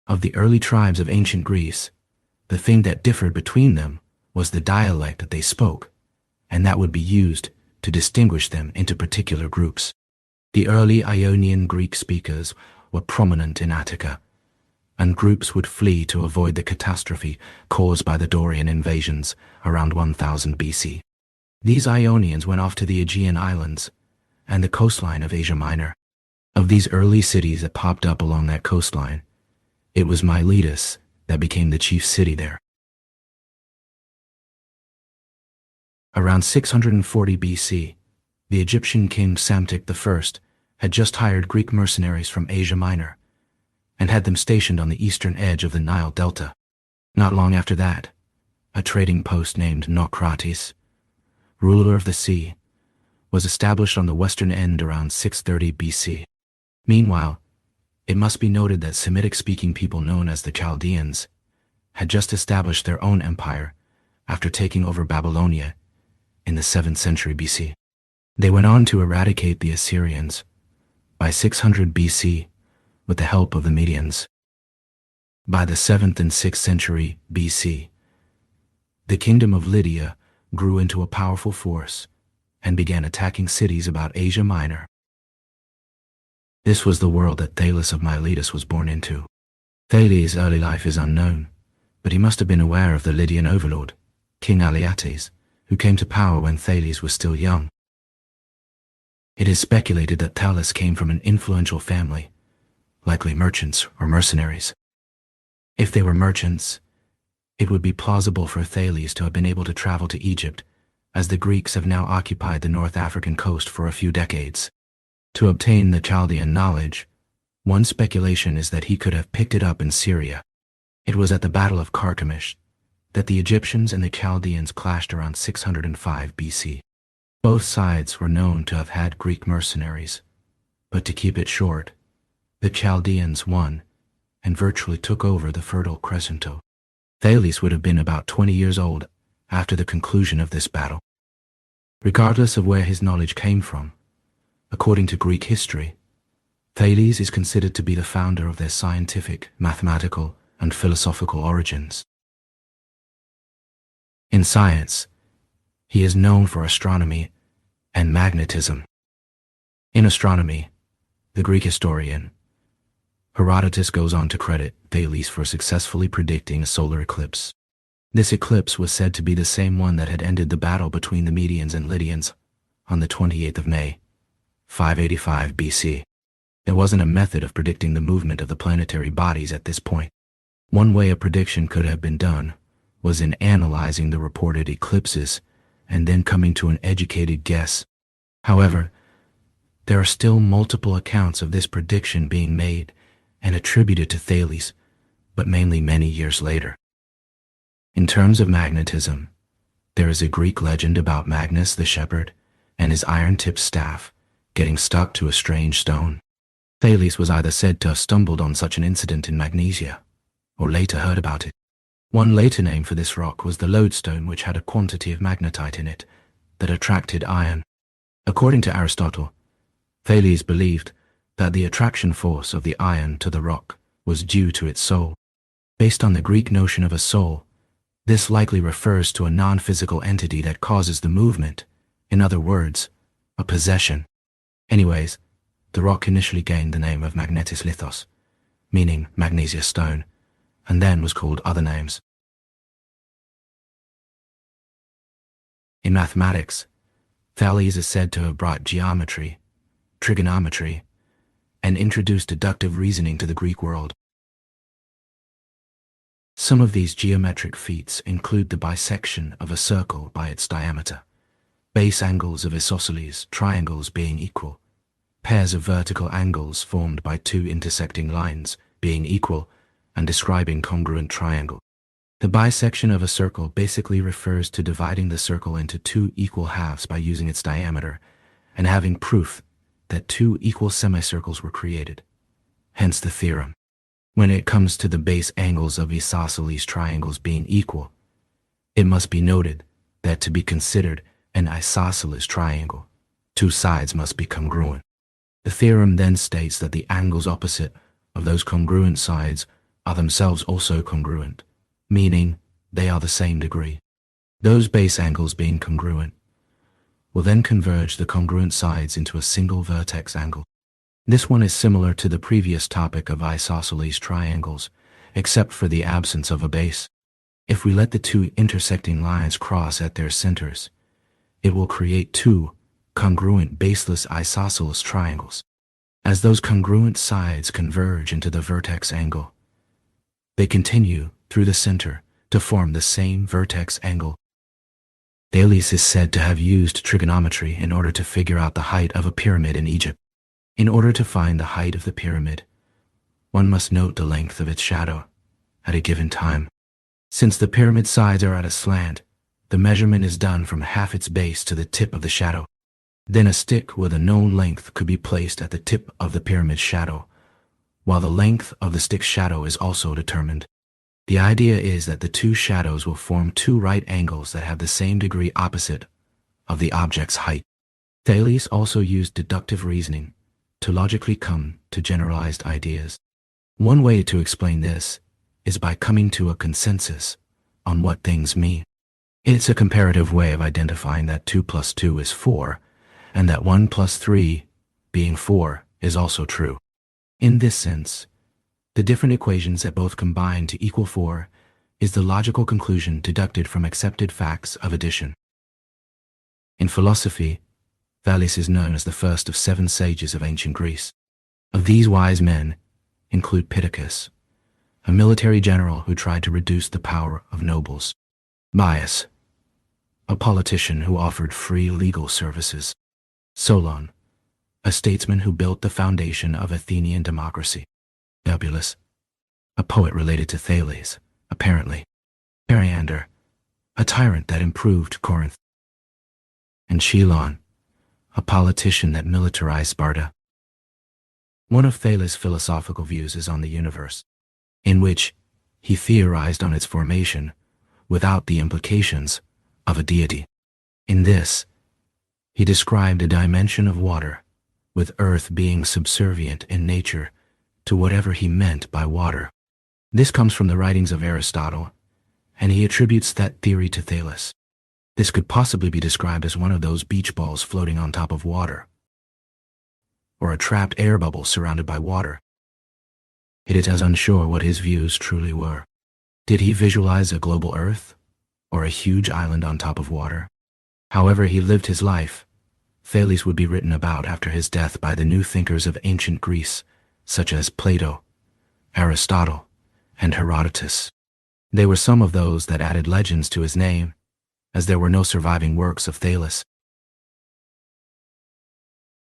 Of the early tribes of ancient Greece, the thing that differed between them was the dialect that they spoke, and that would be used to distinguish them into particular groups. The early Ionian Greek speakers were prominent in Attica, and groups would flee to avoid the catastrophe caused by the Dorian invasions around 1000 BC. These Ionians went off to the Aegean Islands and the coastline of Asia Minor. Of these early cities that popped up along that coastline, it was Miletus that became the chief city there. Around 640 BC, the Egyptian king Psamtik I had just hired Greek mercenaries from Asia Minor and had them stationed on the eastern edge of the Nile Delta. Not long after that, a trading post named Naucratis, ruler of the sea, was established on the western end around 630 BC. Meanwhile, it must be noted that Semitic-speaking people known as the Chaldeans had just established their own empire after taking over Babylonia in the 7th century BC. They went on to eradicate the Assyrians by 600 BC with the help of the Medians. By the 7th and 6th century BC, the kingdom of Lydia grew into a powerful force and began attacking cities about Asia Minor. This was the world that Thales of Miletus was born into. Thales' early life is unknown, but he must have been aware of the Lydian overlord, King Alyattes, who came to power when Thales was still young. It is speculated that Thales came from an influential family, likely merchants or mercenaries. If they were merchants, it would be plausible for Thales to have been able to travel to Egypt, as the Greeks have now occupied the North African coast for a few decades. To obtain the Chaldean knowledge, one speculation is that he could have picked it up in Syria. It was at the Battle of Carchemish that the Egyptians and the Chaldeans clashed around 605 BC. Both sides were known to have had Greek mercenaries, but to keep it short, the Chaldeans won and virtually took over the Fertile Crescent. Thales would have been about 20 years old after the conclusion of this battle. Regardless of where his knowledge came from, according to Greek history, Thales is considered to be the founder of their scientific, mathematical, and philosophical origins. In science, he is known for astronomy and magnetism. In astronomy, the Greek historian Herodotus goes on to credit Thales for successfully predicting a solar eclipse. This eclipse was said to be the same one that had ended the battle between the Medians and Lydians on the 28th of May, 585 BC. There wasn't a method of predicting the movement of the planetary bodies at this point. One way a prediction could have been done was in analyzing the reported eclipses and then coming to an educated guess. However, there are still multiple accounts of this prediction being made and attributed to Thales, but mainly many years later. In terms of magnetism, there is a Greek legend about Magnus the shepherd and his iron-tipped staff getting stuck to a strange stone. Thales was either said to have stumbled on such an incident in Magnesia, or later heard about it. One later name for this rock was the lodestone, which had a quantity of magnetite in it that attracted iron. According to Aristotle, Thales believed that the attraction force of the iron to the rock was due to its soul. Based on the Greek notion of a soul, this likely refers to a non-physical entity that causes the movement, in other words, a possession. Anyways, the rock initially gained the name of Magnetis Lithos, meaning magnesia stone, and then was called other names. In mathematics, Thales is said to have brought geometry, trigonometry, and introduced deductive reasoning to the Greek world. Some of these geometric feats include the bisection of a circle by its diameter, base angles of isosceles triangles being equal, pairs of vertical angles formed by two intersecting lines being equal and describing congruent triangle. The bisection of a circle basically refers to dividing the circle into two equal halves by using its diameter and having proof that two equal semicircles were created, hence the theorem. When it comes to the base angles of isosceles triangles being equal, it must be noted that to be considered an isosceles triangle, two sides must be congruent. The theorem then states that the angles opposite of those congruent sides are themselves also congruent, meaning they are the same degree. Those base angles being congruent will then converge the congruent sides into a single vertex angle. This one is similar to the previous topic of isosceles triangles, except for the absence of a base. If we let the two intersecting lines cross at their centers, it will create two congruent baseless isosceles triangles. As those congruent sides converge into the vertex angle, they continue through the center to form the same vertex angle. Thales is said to have used trigonometry in order to figure out the height of a pyramid in Egypt. In order to find the height of the pyramid, one must note the length of its shadow at a given time. Since the pyramid sides are at a slant, the measurement is done from half its base to the tip of the shadow. Then a stick with a known length could be placed at the tip of the pyramid's shadow, while the length of the stick's shadow is also determined. The idea is that the two shadows will form two right angles that have the same degree opposite of the object's height. Thales also used deductive reasoning to logically come to generalized ideas. One way to explain this is by coming to a consensus on what things mean. It's a comparative way of identifying that 2 plus 2 is 4, and that 1 plus 3, being 4, is also true. In this sense, the different equations that both combine to equal 4 is the logical conclusion deducted from accepted facts of addition. In philosophy, Thales is known as the first of 7 sages of ancient Greece. Of these wise men include Pittacus, a military general who tried to reduce the power of nobles; Bias, a politician who offered free legal services; Solon, a statesman who built the foundation of Athenian democracy; Eubulus, a poet related to Thales, apparently; Periander, a tyrant that improved Corinth; and Chelon, a politician that militarized Sparta. One of Thales' philosophical views is on the universe, in which he theorized on its formation without the implications of a deity. In this, he described a dimension of water, with earth being subservient in nature to whatever he meant by water. This comes from the writings of Aristotle, and he attributes that theory to Thales. This could possibly be described as one of those beach balls floating on top of water, or a trapped air bubble surrounded by water. It is unsure what his views truly were. Did he visualize a global Earth, or a huge island on top of water? However he lived his life, Thales would be written about after his death by the new thinkers of ancient Greece, such as Plato, Aristotle, and Herodotus. They were some of those that added legends to his name, as there were no surviving works of Thales.